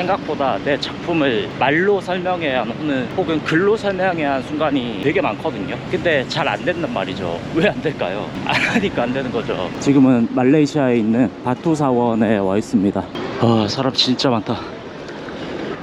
생각보다 내 작품을 말로 설명해야 하는 혹은 글로 설명해야 하는 순간이 되게 많거든요. 근데 잘 안 된단 말이죠. 왜 안 될까요? 안 하니까 안 되는 거죠. 지금은 말레이시아에 있는 바투 사원에 와 있습니다. 사람 진짜 많다.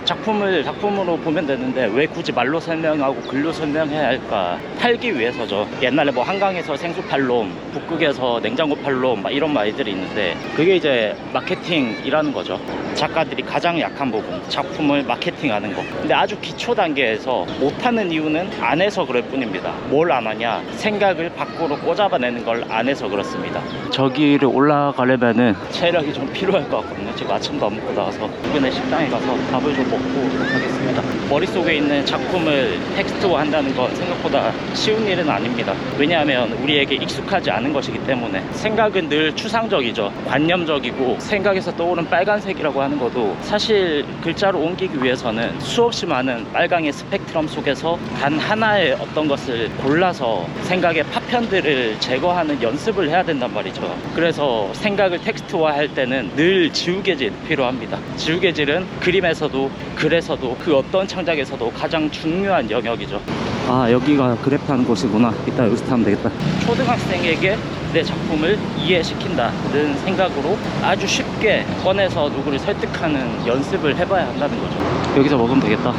작품을 작품으로 보면 되는데 왜 굳이 말로 설명하고 글로 설명해야 할까? 팔기 위해서죠. 옛날에 뭐 한강에서 생수 팔롬, 북극에서 냉장고 팔롬 막 이런 말들이 있는데 그게 이제 마케팅이라는 거죠. 작가들이 가장 약한 부분, 작품을 마케팅하는 거. 근데 아주 기초 단계에서 못하는 이유는 안 해서 그럴 뿐입니다. 뭘 안 하냐? 생각을 밖으로 꼬잡아내는 걸 안 해서 그렇습니다. 저기를 올라가려면은 체력이 좀 필요할 것 같거든요. 지금 아침도 안 먹고 나와서 주변에 식당에 가서 밥을 좀 먹고 하겠습니다. 머릿속에 있는 작품을 텍스트화 한다는 건 생각보다 쉬운 일은 아닙니다. 왜냐하면 우리에게 익숙하지 않은 것이기 때문에. 생각은 늘 추상적이죠. 관념적이고 생각에서 떠오른 빨간색이라고 하는 것도 사실 글자로 옮기기 위해서는 수없이 많은 빨강의 스펙트럼 속에서 단 하나의 어떤 것을 골라서 생각의 파편들을 제거하는 연습을 해야 된단 말이죠. 그래서 생각을 텍스트화 할 때는 늘 지우개질이 필요합니다. 지우개질은 그림에서도 글에서도 그 어떤 창작에서도 가장 중요한 영역이죠. 여기가 그래프 하는 곳이구나. 이따 여기서 타면 되겠다. 초등학생에게 내 작품을 이해시킨다는 생각으로 아주 쉽게 꺼내서 누구를 설득하는 연습을 해봐야 한다는 거죠. 여기서 먹으면 되겠다.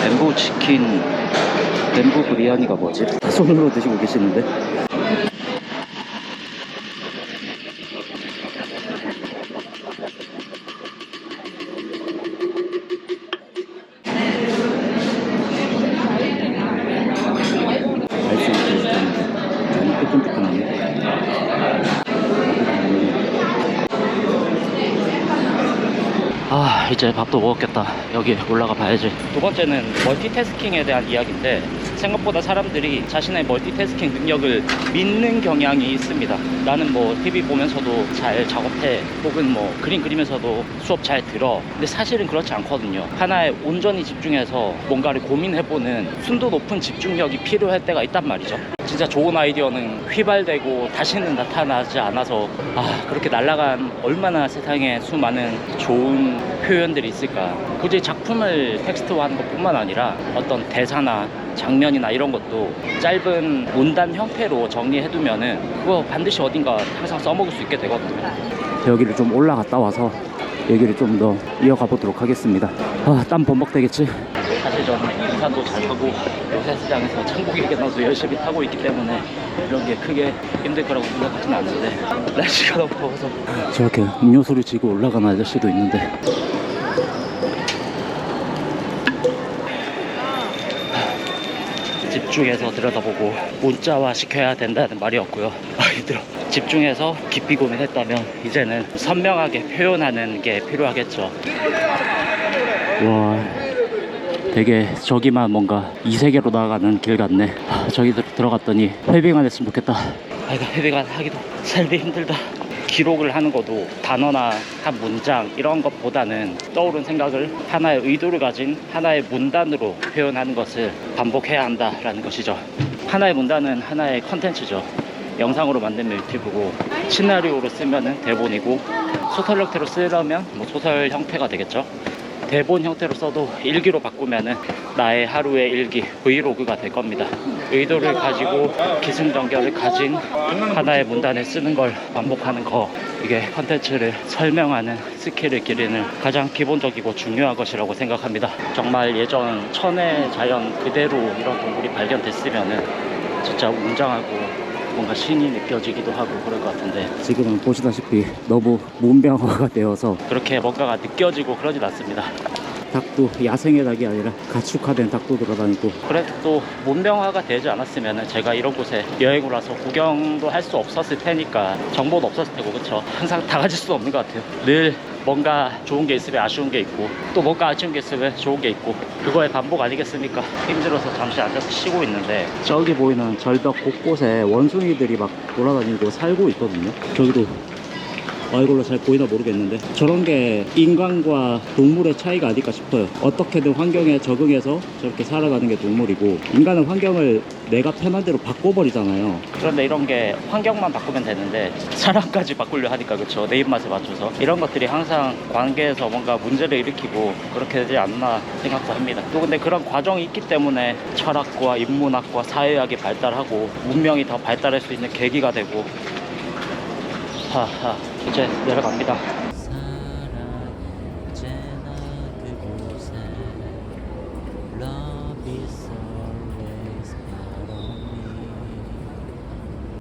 뱀부 치킨, 뱀부 브리아니가 뭐지? 손으로 드시고 계시는데. 이제 밥도 먹었겠다. 여기 올라가 봐야지. 두 번째는 멀티태스킹에 대한 이야기인데 생각보다 사람들이 자신의 멀티태스킹 능력을 믿는 경향이 있습니다. 나는 뭐 TV 보면서도 잘 작업해, 혹은 뭐 그림 그리면서도 수업 잘 들어. 근데 사실은 그렇지 않거든요. 하나에 온전히 집중해서 뭔가를 고민해보는 순도 높은 집중력이 필요할 때가 있단 말이죠. 진짜 좋은 아이디어는 휘발되고 다시는 나타나지 않아서 그렇게 날아간 얼마나 세상에 수많은 좋은 표현들이 있을까. 굳이 작품을 텍스트화하는 것뿐만 아니라 어떤 대사나 장면이나 이런 것도 짧은 문단 형태로 정리해두면은 그거 반드시 어딘가 항상 써먹을 수 있게 되거든요. 여기를 좀 올라갔다 와서 얘기를 좀 더 이어가 보도록 하겠습니다. 땀 범벅 되겠지? 사실 저는 등산도 잘 하고 요새시장에서 천국에게 나도 열심히 타고 있기 때문에 이런 게 크게 힘들 거라고 생각하지는 않는데 날씨가 너무 더워서. 저렇게 음료수를 지고 올라가는 아저씨도 있는데 집중해서 들여다보고 문자화 시켜야 된다는 말이었고요. 힘들어. 집중해서 깊이 고민했다면 이제는 선명하게 표현하는 게 필요하겠죠. 와, 되게 저기만 뭔가 이 세계로 나아가는 길 같네. 저기 들어갔더니 회빙 안 했으면 좋겠다. 이거 회빙 안 하기도 살기 힘들다. 기록을 하는 것도 단어나 한 문장 이런 것보다는 떠오른 생각을 하나의 의도를 가진 하나의 문단으로 표현하는 것을 반복해야 한다라는 것이죠. 하나의 문단은 하나의 컨텐츠죠. 영상으로 만들면 유튜브고, 시나리오로 쓰면은 대본이고, 소설 형태로 쓰려면 뭐 소설 형태가 되겠죠. 대본 형태로 써도 일기로 바꾸면은 나의 하루의 일기, 브이로그가 될 겁니다. 의도를 가지고 기승전결을 가진 하나의 문단을 쓰는 걸 반복하는 거, 이게 컨텐츠를 설명하는 스킬을 기르는 가장 기본적이고 중요한 것이라고 생각합니다. 정말 예전 천혜 자연 그대로 이런 동물이 발견됐으면은 진짜 웅장하고 뭔가 신이 느껴지기도 하고 그럴 것 같은데 지금은 보시다시피 너무 문명화가 되어서 그렇게 뭔가가 느껴지고 그러진 않습니다. 닭도 야생의 닭이 아니라 가축화된 닭도 돌아다니고. 그래도 또 문명화가 되지 않았으면 제가 이런 곳에 여행을 와서 구경도 할 수 없었을 테니까, 정보도 없었을 테고, 그쵸? 항상 다 가질 수는 없는 것 같아요. 늘 뭔가 좋은 게 있으면 아쉬운 게 있고, 또 뭔가 아쉬운 게 있으면 좋은 게 있고, 그거의 반복 아니겠습니까? 힘들어서 잠시 앉아서 쉬고 있는데 저기 보이는 절벽 곳곳에 원숭이들이 막 돌아다니고 살고 있거든요. 저기도 얼굴로 잘 보이나 모르겠는데 저런 게 인간과 동물의 차이가 아닐까 싶어요. 어떻게든 환경에 적응해서 저렇게 살아가는 게 동물이고, 인간은 환경을 내가 편한 대로 바꿔버리잖아요. 그런데 이런 게 환경만 바꾸면 되는데 사람까지 바꾸려 하니까, 그쵸, 내 입맛에 맞춰서 이런 것들이 항상 관계에서 뭔가 문제를 일으키고 그렇게 되지 않나 생각도 합니다. 또 근데 그런 과정이 있기 때문에 철학과 인문학과 사회학이 발달하고 문명이 더 발달할 수 있는 계기가 되고. 하하, 이제 내려갑니다.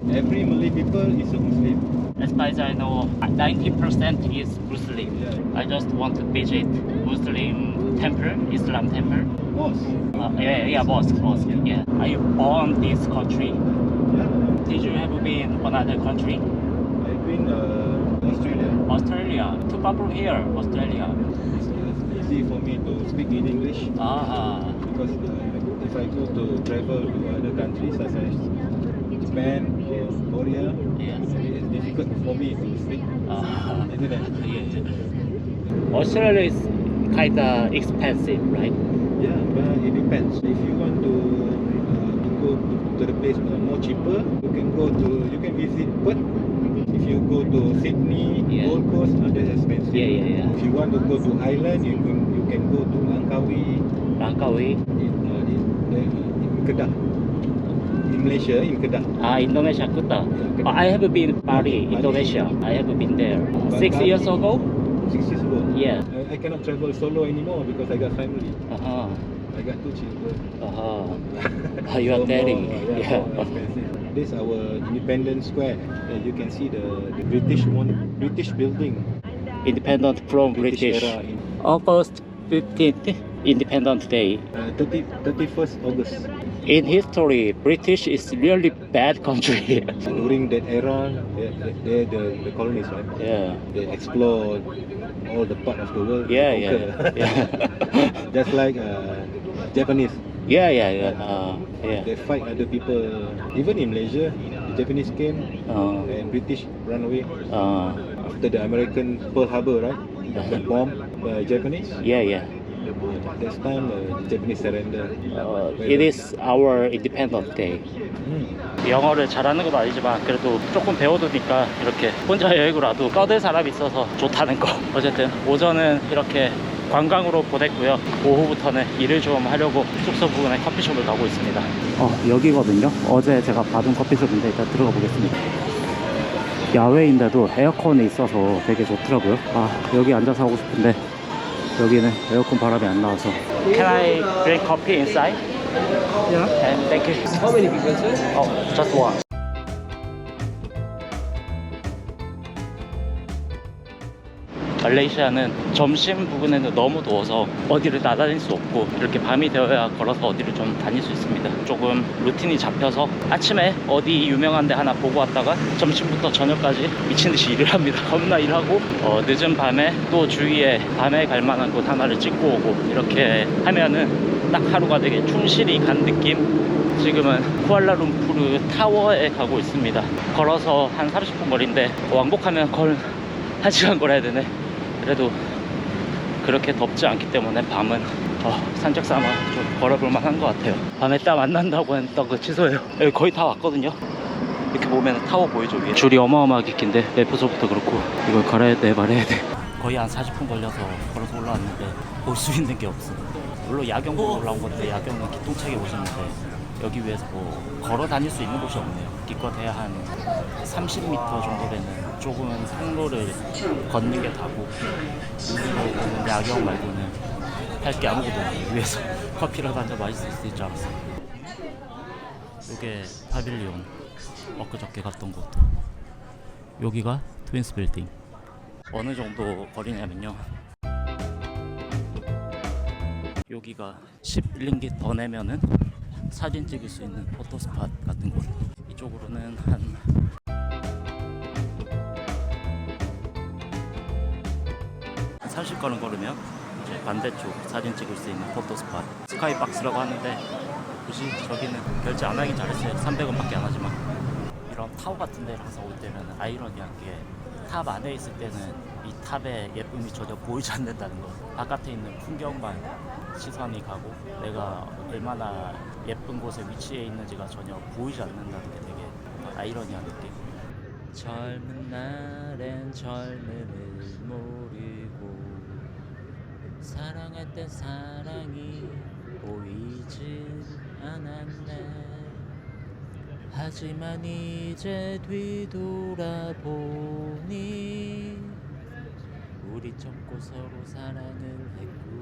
Every Malay people is a Muslim. As far as I know, 90% is Muslim. Yeah. I just want to visit Muslim temple, Islam temple. Mosque. Yeah, mosque. Yeah. Are you born this country? Yeah. Did you ever been another country? I've been Australia. Australia. Too far from here, Australia. It's easy for me to speak in English because if I go to travel to other countries such as Japan or Korea, Yeah. it's difficult for me to speak. Isn't it? Yeah. Australia is kinda expensive, right? Yeah, but it depends. If you want to go to the place more cheaper, you can visit Perth. If you go to Sydney, Yeah. Gold Coast, that's expensive. Yeah. If you want to go to Ireland, you can go to Langkawi Langkawi. in Kedah. In Malaysia, in Kedah. Indonesia, Kuta. Yeah, I have been Bali, Bali. Indonesia. I have been there But 6 Bali- years ago. 6 years ago. Yeah. I cannot travel solo anymore because I got family. Uh-huh. I got 2 children. You are So telling. more, Yeah. more expensive. This is our Independence Square. You can see the British building. Independent from British. era in August 15th, Independence Day. 31st August. In history, British is really bad country. During that era, they're the colonies, right? Yeah. They explore all the part of the world. Yeah. Just like Japanese. Yeah. They fight other people. Even in Malaysia, the Japanese came and British run away after the American Pearl Harbor, right? The bomb by Japanese. Yeah. This time the Japanese surrender. It is our Independence Day. 영어를 잘하는 건 아니지만 그래도 조금 배워두니까 이렇게 혼자 여행을 와도 떠들 사람이 있어서 좋다는 거. 어쨌든 오전은 이렇게 관광으로 보냈고요. 오후부터는 일을 좀 하려고 숙소 부근에 커피숍을 가고 있습니다. 여기거든요. 어제 제가 받은 커피숍인데 일단 들어가 보겠습니다. 야외인데도 에어컨이 있어서 되게 좋더라고요. 여기 앉아서 하고 싶은데 여기는 에어컨 바람이 안 나와서. Can I drink coffee inside? Yeah. And thank you. How many people, sir? Just one. 말레이시아는 점심 부근에는 너무 더워서 어디를 나다닐 수 없고 이렇게 밤이 되어야 걸어서 어디를 좀 다닐 수 있습니다. 조금 루틴이 잡혀서 아침에 어디 유명한 데 하나 보고 왔다가 점심부터 저녁까지 미친듯이 일을 합니다. 겁나 일하고 늦은 밤에 또 주위에 밤에 갈 만한 곳 하나를 찍고 오고 이렇게 하면은 딱 하루가 되게 충실히 간 느낌. 지금은 쿠알라룸푸르 타워에 가고 있습니다. 걸어서 한 30분 거리인데 왕복하면 거의 1시간 걸어야 되네. 그래도 그렇게 덥지 않기 때문에 밤은 산책 삼아 좀 걸어볼 만한 것 같아요. 밤에 딱 만난다고 했던 거 취소해요. 여기 거의 다 왔거든요. 이렇게 보면 타워 보이죠 위에. 줄이 어마어마하게 긴데 맵부서부터 그렇고 이걸 갈아야 돼 말아야 돼. 거의 한 40분 걸려서 걸어서 올라왔는데 볼 수 있는 게 없어. 물론 야경 보고 올라온 건데 야경은 기똥차게 오셨는데 여기 위에서 뭐 걸어 다닐 수 있는 곳이 없네요. 기껏해야 한 30m 정도 되는 조그만 상로를 걷는 게 다고 그리고 야경 말고는 할 게 아무것도 없네요. 위에서 커피라도 한잔 마실 수 있을 줄 알았어요. 요게 파빌리온, 엊그저께 갔던 곳. 여기가 트윈스 빌딩. 어느 정도 거리냐면요, 여기가 10링깃 더 내면은 사진 찍을 수 있는 포토스팟 같은 곳. 이쪽으로는 한 30걸음 걸으면 이제 반대쪽 사진 찍을 수 있는 포토스팟 스카이박스라고 하는데 굳이 저기는 결제 안 하긴 잘했어요. 300원밖에 안 하지만 이런 타워 같은 데를 항상 올 때는 아이러니한 게 탑 안에 있을 때는 이 탑의 예쁨이 전혀 보이지 않는다는 거. 바깥에 있는 풍경만 시선이 가고 내가 얼마나 예쁜 곳에 위치해 있는지가 전혀 보이지 않는다는 게 되게 아이러니한 느낌. 젊은 날엔 젊음을 모르고 사랑할 땐 사랑이 보이진 않았네. 하지만 이제 뒤돌아보니 우리 젊고 서로 사랑을 했고